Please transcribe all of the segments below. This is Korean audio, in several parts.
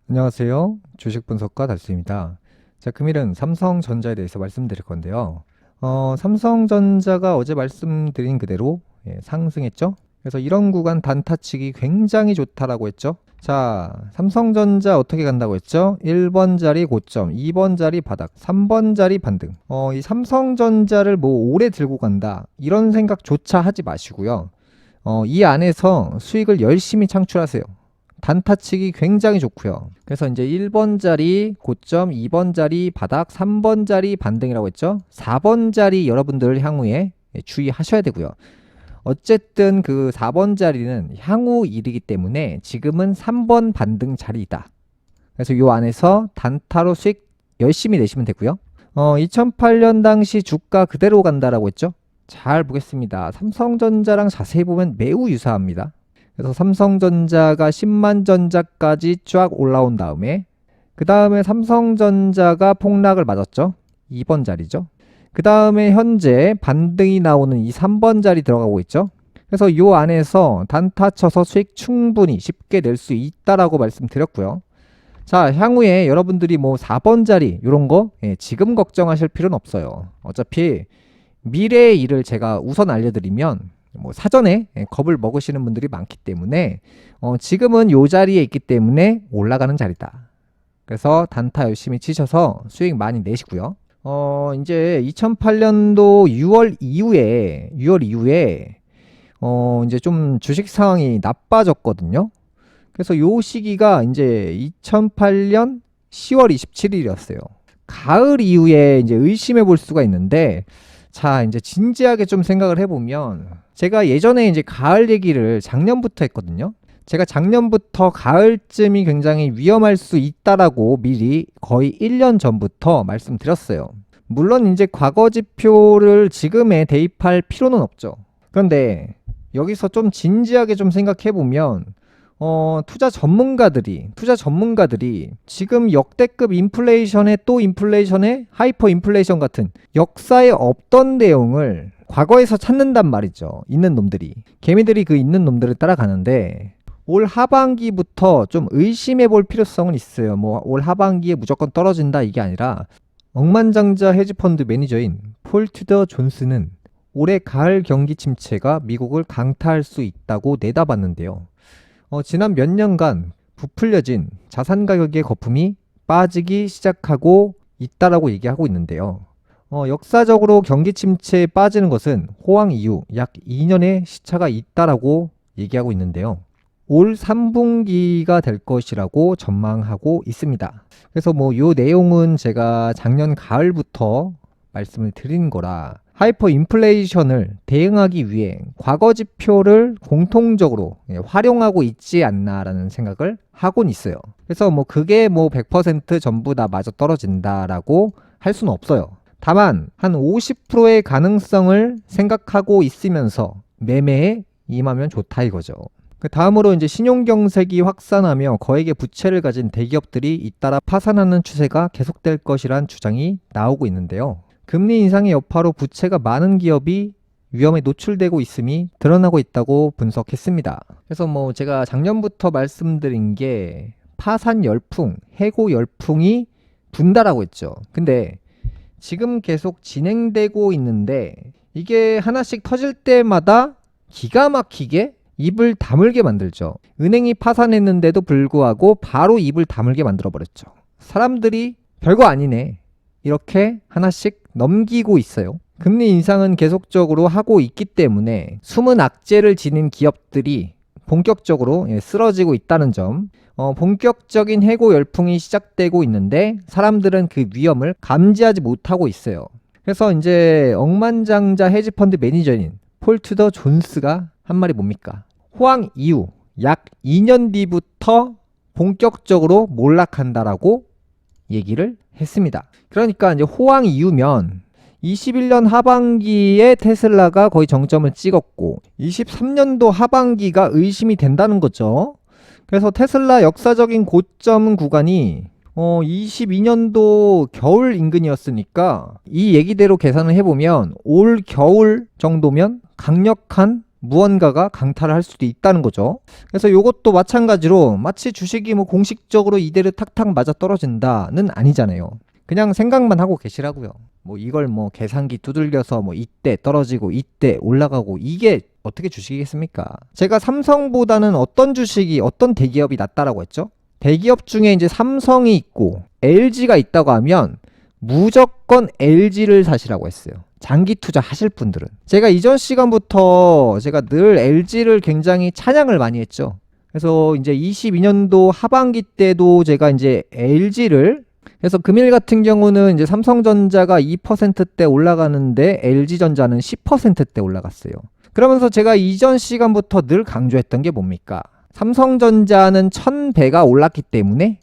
안녕하세요. 주식 분석가 달수입니다. 자, 금일은 삼성전자에 대해서 말씀드릴 건데요. 삼성전자가 어제 말씀드린 그대로 상승했죠. 그래서 이런 구간 단타 치기 굉장히 좋다라고 했죠. 자, 삼성전자 어떻게 간다고 했죠? 1번 자리 고점, 2번 자리 바닥, 3번 자리 반등. 이 삼성전자를 뭐 오래 들고 간다 이런 생각조차 하지 마시고요. 이 안에서 수익을 열심히 창출하세요. 단타치기 굉장히 좋고요. 그래서 이제 1번 자리 고점, 2번 자리 바닥, 3번 자리 반등이라고 했죠. 4번 자리 여러분들 향후에 주의하셔야 되고요. 어쨌든 그 4번 자리는 향후 일이기 때문에 지금은 3번 반등 자리이다. 그래서 이 안에서 단타로 수익 열심히 내시면 되고요. 2008년 당시 주가 그대로 간다라고 했죠. 잘 보겠습니다. 삼성전자랑 자세히 보면 매우 유사합니다. 그래서 삼성전자가 10만 전자까지 쫙 올라온 다음에 그 다음에 삼성전자가 폭락을 맞았죠. 2번 자리죠. 그 다음에 현재 반등이 나오는 이 3번 자리 들어가고 있죠. 그래서 이 안에서 단타 쳐서 수익 충분히 쉽게 낼 수 있다라고 말씀드렸고요. 자, 향후에 여러분들이 뭐 4번 자리 이런 거 지금 걱정하실 필요는 없어요. 어차피 미래의 일을 제가 우선 알려드리면 뭐 사전에 겁을 먹으시는 분들이 많기 때문에 지금은 요 자리에 있기 때문에 올라가는 자리다. 그래서 단타 열심히 치셔서 수익 많이 내시고요. 이제 2008년도 6월 이후에 이제 좀 주식 상황이 나빠졌거든요. 그래서 요 시기가 이제 2008년 10월 27일이었어요. 가을 이후에 이제 의심해 볼 수가 있는데, 자, 이제 진지하게 좀 생각을 해보면, 제가 예전에 이제 가을 얘기를 작년부터 했거든요. 제가 작년부터 가을쯤이 굉장히 위험할 수 있다라고 미리 거의 1년 전부터 말씀드렸어요. 물론 이제 과거 지표를 지금에 대입할 필요는 없죠. 그런데 여기서 좀 진지하게 좀 생각해 보면 투자 전문가들이 지금 역대급 인플레이션에 또 인플레이션에 하이퍼 인플레이션 같은 역사에 없던 내용을 과거에서 찾는단 말이죠. 있는 놈들이. 개미들이 그 있는 놈들을 따라가는데 올 하반기부터 좀 의심해 볼 필요성은 있어요. 뭐 올 하반기에 무조건 떨어진다 이게 아니라 억만장자 헤지펀드 매니저인 폴 투더 존스는 올해 가을 경기 침체가 미국을 강타할 수 있다고 내다봤는데요. 지난 몇 년간 부풀려진 자산 가격의 거품이 빠지기 시작하고 있다라고 얘기하고 있는데요. 역사적으로 경기 침체에 빠지는 것은 호황 이후 약 2년의 시차가 있다라고 얘기하고 있는데요. 올 3분기가 될 것이라고 전망하고 있습니다. 그래서 뭐 요 내용은 제가 작년 가을부터 말씀을 드린 거라 하이퍼 인플레이션을 대응하기 위해 과거 지표를 공통적으로 활용하고 있지 않나라는 생각을 하곤 있어요. 그래서 뭐 그게 뭐 100% 전부 다 맞아 떨어진다라고 할 수는 없어요. 다만 한 50%의 가능성을 생각하고 있으면서 매매에 임하면 좋다 이거죠. 그 다음으로 이제 신용경색이 확산하며 거액의 부채를 가진 대기업들이 잇따라 파산하는 추세가 계속될 것이란 주장이 나오고 있는데요. 금리 인상의 여파로 부채가 많은 기업이 위험에 노출되고 있음이 드러나고 있다고 분석했습니다. 그래서 뭐 제가 작년부터 말씀드린 게 파산 열풍, 해고 열풍이 분다라고 했죠. 근데 지금 계속 진행되고 있는데 이게 하나씩 터질 때마다 기가 막히게 입을 다물게 만들죠. 은행이 파산했는데도 불구하고 바로 입을 다물게 만들어버렸죠. 사람들이 별거 아니네 이렇게 하나씩 넘기고 있어요. 금리 인상은 계속적으로 하고 있기 때문에 숨은 악재를 지닌 기업들이 본격적으로 쓰러지고 있다는 점, 본격적인 해고 열풍이 시작되고 있는데 사람들은 그 위험을 감지하지 못하고 있어요. 그래서 이제 억만장자 헤지펀드 매니저인 폴 투더 존스가 한 말이 뭡니까? 호황 이후 약 2년 뒤부터 본격적으로 몰락한다라고 얘기를 했습니다. 그러니까 이제 호황 이후면 21년 하반기에 테슬라가 거의 정점을 찍었고 23년도 하반기가 의심이 된다는 거죠. 그래서 테슬라 역사적인 고점 구간이 22년도 겨울 인근이었으니까 이 얘기대로 계산을 해보면 올 겨울 정도면 강력한 무언가가 강탈을 할 수도 있다는 거죠. 그래서 이것도 마찬가지로 마치 주식이 뭐 공식적으로 이대로 탁탁 맞아 떨어진다는 아니잖아요. 그냥 생각만 하고 계시라고요. 뭐 이걸 뭐 계산기 두들겨서 뭐 이때 떨어지고 이때 올라가고, 이게 어떻게 주식이겠습니까? 제가 삼성보다는 어떤 주식이, 어떤 대기업이 낫다라고 했죠? 대기업 중에 이제 삼성이 있고 LG가 있다고 하면 무조건 LG를 사시라고 했어요. 장기 투자 하실 분들은. 제가 이전 시간부터 제가 늘 LG를 굉장히 찬양을 많이 했죠. 그래서 이제 22년도 하반기 때도 제가 이제 LG를, 그래서 금일 같은 경우는 이제 삼성전자가 2%대 올라가는데 LG전자는 10%대 올라갔어요. 그러면서 제가 이전 시간부터 늘 강조했던 게 뭡니까? 삼성전자는 1000배가 올랐기 때문에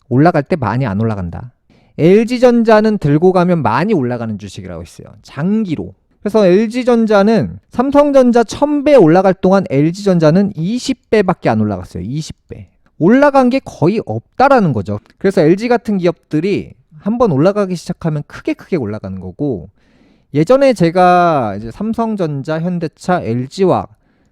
올라갈 때 많이 안 올라간다. LG전자는 들고 가면 많이 올라가는 주식이라고 했어요. 장기로. 그래서 LG전자는 삼성전자 1000배 올라갈 동안 LG전자는 20배밖에 안 올라갔어요. 20배. 올라간 게 거의 없다라는 거죠. 그래서 LG 같은 기업들이 한번 올라가기 시작하면 크게 올라가는 거고, 예전에 제가 이제 삼성전자, 현대차, LG화학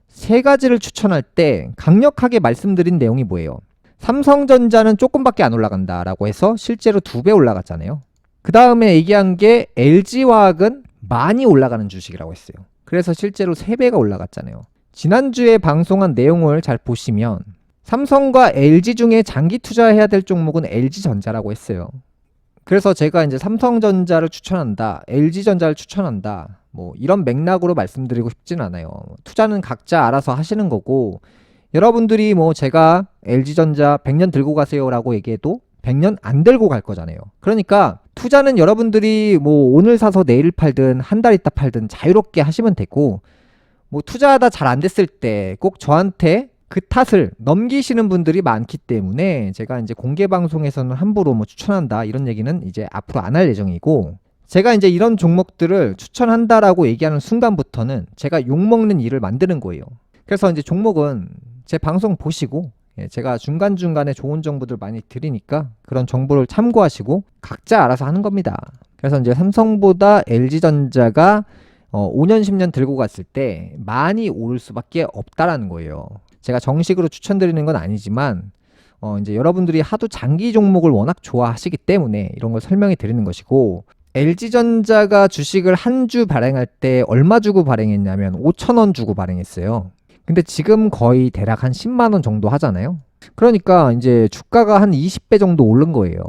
세 가지를 추천할 때 강력하게 말씀드린 내용이 뭐예요? 삼성전자는 조금밖에 안 올라간다라고 해서 실제로 2배 올라갔잖아요. 그 다음에 얘기한 게 LG화학은 많이 올라가는 주식이라고 했어요. 그래서 실제로 3배가 올라갔잖아요. 지난주에 방송한 내용을 잘 보시면 삼성과 LG 중에 장기 투자해야 될 종목은 LG전자라고 했어요. 그래서 제가 이제 삼성전자를 추천한다, LG전자를 추천한다, 뭐 이런 맥락으로 말씀드리고 싶진 않아요. 투자는 각자 알아서 하시는 거고, 여러분들이 뭐 제가 LG전자 100년 들고 가세요 라고 얘기해도 100년 안 들고 갈 거잖아요. 그러니까 투자는 여러분들이 뭐 오늘 사서 내일 팔든 한 달 있다 팔든 자유롭게 하시면 되고, 뭐 투자하다 잘 안 됐을 때 꼭 저한테 그 탓을 넘기시는 분들이 많기 때문에 제가 이제 공개 방송에서는 함부로 뭐 추천한다 이런 얘기는 이제 앞으로 안 할 예정이고, 제가 이제 이런 종목들을 추천한다라고 얘기하는 순간부터는 제가 욕먹는 일을 만드는 거예요. 그래서 이제 종목은 제 방송 보시고, 제가 중간중간에 좋은 정보들 많이 드리니까 그런 정보를 참고하시고 각자 알아서 하는 겁니다. 그래서 이제 삼성보다 LG전자가 5년 10년 들고 갔을 때 많이 오를 수밖에 없다라는 거예요. 제가 정식으로 추천드리는 건 아니지만 이제 여러분들이 하도 장기 종목을 워낙 좋아하시기 때문에 이런 걸 설명해 드리는 것이고, LG전자가 주식을 한 주 발행할 때 얼마 주고 발행했냐면 5,000원 주고 발행했어요. 근데 지금 거의 대략 한 10만원 정도 하잖아요. 그러니까 이제 주가가 한 20배 정도 오른 거예요.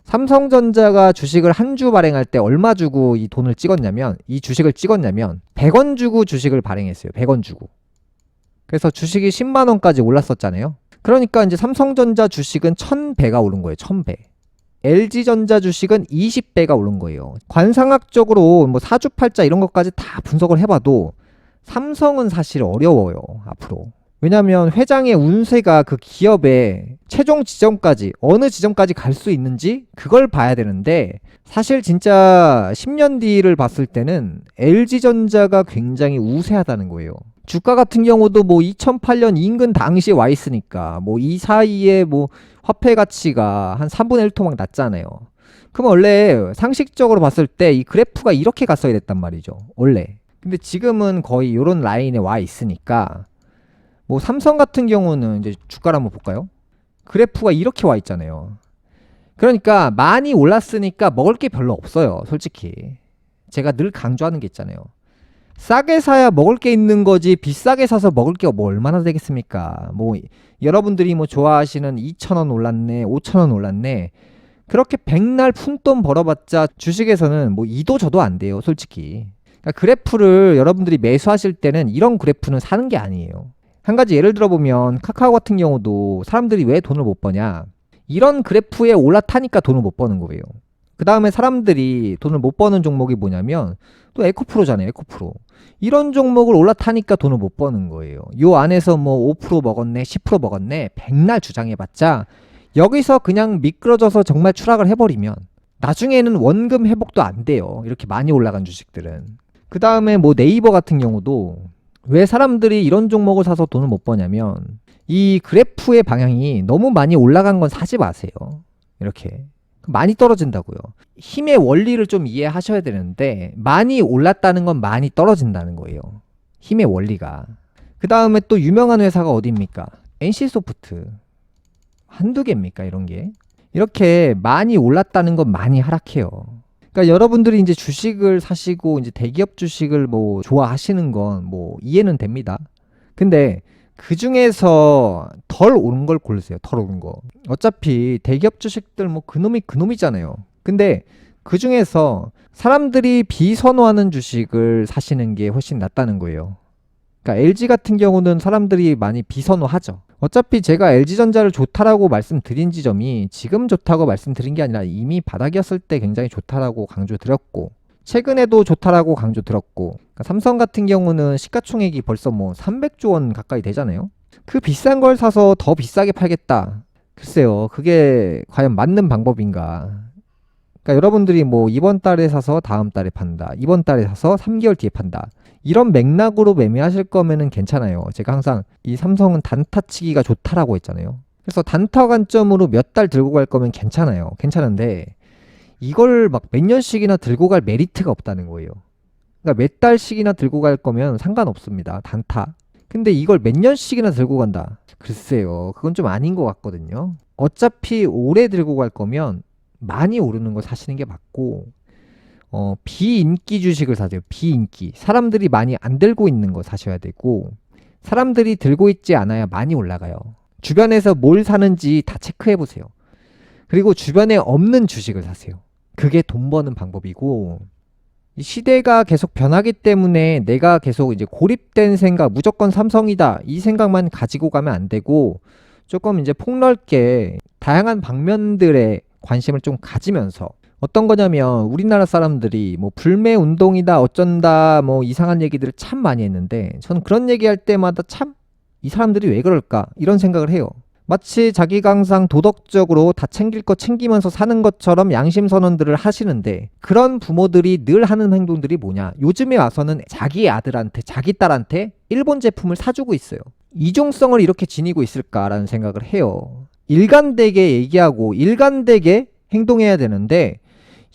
삼성전자가 주식을 한 주 발행할 때 얼마 주고 이 돈을 찍었냐면, 이 주식을 찍었냐면 100원 주고 주식을 발행했어요. 100원 주고. 그래서 주식이 10만원까지 올랐었잖아요. 그러니까 이제 삼성전자 주식은 1000배가 오른 거예요. 1000배. LG전자 주식은 20배가 오른 거예요. 관상학적으로 뭐 사주팔자 이런 것까지 다 분석을 해봐도 삼성은 사실 어려워요. 앞으로. 왜냐면 회장의 운세가 그 기업의 최종 지점까지, 어느 지점까지 갈 수 있는지 그걸 봐야 되는데, 사실 진짜 10년 뒤를 봤을 때는 LG전자가 굉장히 우세하다는 거예요. 주가 같은 경우도 뭐 2008년 인근 당시에 와 있으니까 뭐 이 사이에 뭐 화폐 가치가 한 3분의 1 토막 났잖아요. 그럼 원래 상식적으로 봤을 때 이 그래프가 이렇게 갔어야 됐단 말이죠. 원래. 근데 지금은 거의 이런 라인에 와 있으니까, 뭐 삼성 같은 경우는 이제 주가를 한번 볼까요? 그래프가 이렇게 와 있잖아요. 그러니까 많이 올랐으니까 먹을 게 별로 없어요. 솔직히. 제가 늘 강조하는 게 있잖아요. 싸게 사야 먹을 게 있는 거지 비싸게 사서 먹을 게 뭐 얼마나 되겠습니까? 뭐 여러분들이 뭐 좋아하시는 2,000원 올랐네, 5,000원 올랐네, 그렇게 백날 푼돈 벌어봤자 주식에서는 뭐 이도 저도 안 돼요. 솔직히. 그러니까 그래프를 여러분들이 매수하실 때는 이런 그래프는 사는 게 아니에요. 한 가지 예를 들어보면 카카오 같은 경우도 사람들이 왜 돈을 못 버냐, 이런 그래프에 올라타니까 돈을 못 버는 거예요. 그 다음에 사람들이 돈을 못 버는 종목이 뭐냐면 또 에코프로잖아요. 에코프로. 이런 종목을 올라타니까 돈을 못 버는 거예요. 요 안에서 뭐 5% 먹었네, 10% 먹었네, 백날 주장해봤자 여기서 그냥 미끄러져서 정말 추락을 해버리면 나중에는 원금 회복도 안 돼요. 이렇게 많이 올라간 주식들은. 그 다음에 뭐 네이버 같은 경우도 왜 사람들이 이런 종목을 사서 돈을 못 버냐면, 이 그래프의 방향이 너무 많이 올라간 건 사지 마세요. 이렇게 많이 떨어진다고요. 힘의 원리를 좀 이해하셔야 되는데, 많이 올랐다는 건 많이 떨어진다는 거예요. 힘의 원리가. 그 다음에 또 유명한 회사가 어디입니까? NC소프트. 한두 개입니까 이런 게. 이렇게 많이 올랐다는 건 많이 하락해요. 그러니까 여러분들이 이제 주식을 사시고 이제 대기업 주식을 뭐 좋아하시는 건 뭐 이해는 됩니다. 근데 그 중에서 덜 오른 걸 고르세요. 덜 오른 거. 어차피 대기업 주식들 뭐 그놈이 그놈이잖아요. 근데 그 중에서 사람들이 비선호하는 주식을 사시는 게 훨씬 낫다는 거예요. 그러니까 LG 같은 경우는 사람들이 많이 비선호하죠. 어차피 제가 LG전자를 좋다라고 말씀드린 지점이 지금 좋다고 말씀드린 게 아니라 이미 바닥이었을 때 굉장히 좋다라고 강조드렸고, 최근에도 좋다라고 강조드렸고, 그러니까 삼성 같은 경우는 시가총액이 벌써 뭐 300조 원 가까이 되잖아요. 그 비싼 걸 사서 더 비싸게 팔겠다. 글쎄요, 그게 과연 맞는 방법인가? 그러니까 여러분들이 뭐 이번 달에 사서 다음 달에 판다, 이번 달에 사서 3개월 뒤에 판다, 이런 맥락으로 매매하실 거면은 괜찮아요. 제가 항상 이 삼성은 단타 치기가 좋다라고 했잖아요. 그래서 단타 관점으로 몇 달 들고 갈 거면 괜찮아요. 괜찮은데 이걸 막 몇 년씩이나 들고 갈 메리트가 없다는 거예요. 그러니까 몇 달씩이나 들고 갈 거면 상관없습니다. 단타. 근데 이걸 몇 년씩이나 들고 간다. 글쎄요, 그건 좀 아닌 것 같거든요. 어차피 오래 들고 갈 거면 많이 오르는 걸 사시는 게 맞고, 비인기 주식을 사세요. 비인기. 사람들이 많이 안 들고 있는 거 사셔야 되고, 사람들이 들고 있지 않아야 많이 올라가요. 주변에서 뭘 사는지 다 체크해 보세요. 그리고 주변에 없는 주식을 사세요. 그게 돈 버는 방법이고, 이 시대가 계속 변하기 때문에 내가 계속 이제 고립된 생각, 무조건 삼성이다, 이 생각만 가지고 가면 안 되고, 조금 이제 폭넓게 다양한 방면들에 관심을 좀 가지면서, 어떤 거냐면 우리나라 사람들이 뭐 불매 운동이다 어쩐다 뭐 이상한 얘기들을 참 많이 했는데, 저는 그런 얘기할 때마다 참 이 사람들이 왜 그럴까 이런 생각을 해요. 마치 자기가 항상 도덕적으로 다 챙길 거 챙기면서 사는 것처럼 양심 선언들을 하시는데, 그런 부모들이 늘 하는 행동들이 뭐냐, 요즘에 와서는 자기 아들한테 자기 딸한테 일본 제품을 사주고 있어요. 이중성을 이렇게 지니고 있을까라는 생각을 해요. 일관되게 얘기하고 일관되게 행동해야 되는데,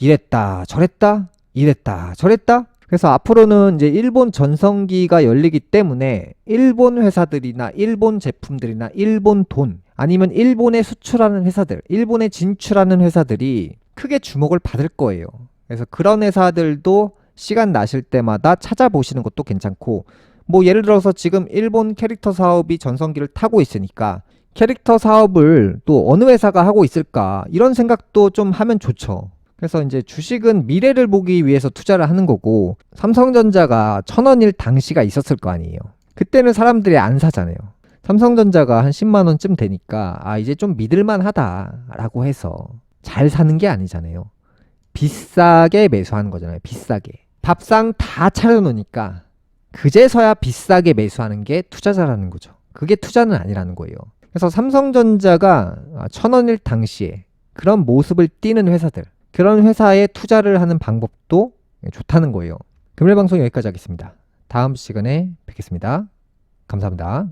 이랬다 저랬다 이랬다 저랬다. 그래서 앞으로는 이제 일본 전성기가 열리기 때문에 일본 회사들이나 일본 제품들이나 일본 돈, 아니면 일본에 수출하는 회사들, 일본에 진출하는 회사들이 크게 주목을 받을 거예요. 그래서 그런 회사들도 시간 나실 때마다 찾아보시는 것도 괜찮고, 뭐 예를 들어서 지금 일본 캐릭터 사업이 전성기를 타고 있으니까 캐릭터 사업을 또 어느 회사가 하고 있을까, 이런 생각도 좀 하면 좋죠. 그래서 이제 주식은 미래를 보기 위해서 투자를 하는 거고, 삼성전자가 1,000원일 당시가 있었을 거 아니에요. 그때는 사람들이 안 사잖아요. 삼성전자가 한 10만 원쯤 되니까 아 이제 좀 믿을만 하다라고 해서 잘 사는 게 아니잖아요. 비싸게 매수하는 거잖아요. 비싸게. 밥상 다 차려놓으니까 그제서야 비싸게 매수하는 게 투자자라는 거죠. 그게 투자는 아니라는 거예요. 그래서 삼성전자가 1,000원일 당시에 그런 모습을 띠는 회사들, 그런 회사에 투자를 하는 방법도 좋다는 거예요. 금요일 방송 여기까지 하겠습니다. 다음 시간에 뵙겠습니다. 감사합니다.